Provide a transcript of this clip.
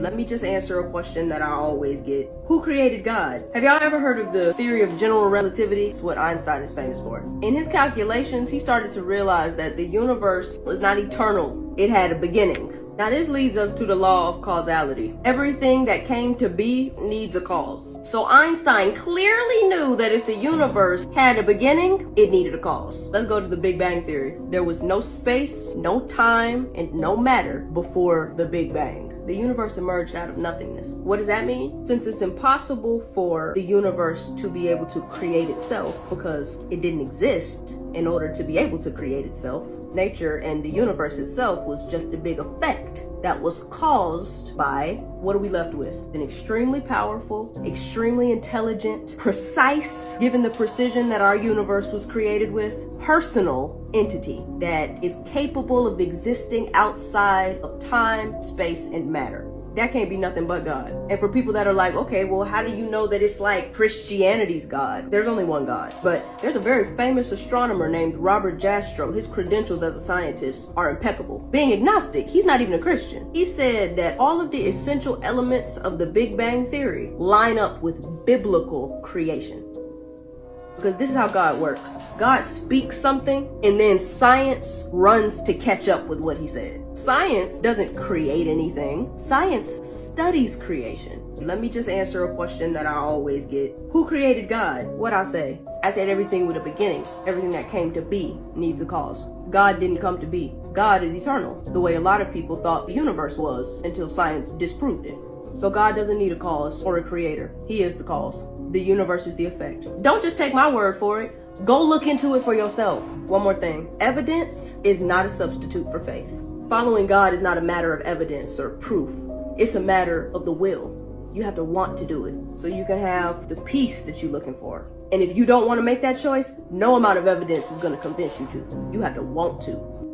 Let me just answer a question that I always get. Who created God? Have y'all ever heard of the theory of general relativity? It's what Einstein is famous for. In his calculations, he started to realize that the universe was not eternal. It had a beginning. Now this leads us to the law of causality. Everything that came to be needs a cause. So Einstein clearly knew that if the universe had a beginning, it needed a cause. Let's go to the Big Bang Theory. There was no space, no time, and no matter before the Big Bang. The universe emerged out of nothingness. What does that mean? Since it's impossible for the universe to be able to create itself because it didn't exist in order to be able to create itself, nature and the universe itself was just a big effect that was caused by, what are we left with? An extremely powerful, extremely intelligent, precise, given the precision that our universe was created with, personal entity that is capable of existing outside of time, space, and matter. That can't be nothing but God. And for people that are like, okay, well, how do you know that it's like Christianity's God? There's only one God. But there's a very famous astronomer named Robert Jastrow. His credentials as a scientist are impeccable. Being agnostic, he's not even a Christian. He said that all of the essential elements of the Big Bang Theory line up with biblical creation. Because this is how God works. God speaks something and then science runs to catch up with what he said. Science doesn't create anything. Science studies creation. Let me just answer a question that I always get. Who created God? What'd I say? I said everything with a beginning. Everything that came to be needs a cause. God didn't come to be. God is eternal, the way a lot of people thought the universe was until science disproved it. So God doesn't need a cause or a creator. He is the cause. The universe is the effect. Don't just take my word for it. Go look into it for yourself. One more thing. Evidence is not a substitute for faith. Following God is not a matter of evidence or proof. It's a matter of the will. You have to want to do it so you can have the peace that you're looking for. And if you don't want to make that choice, no amount of evidence is going to convince you to. You have to want to.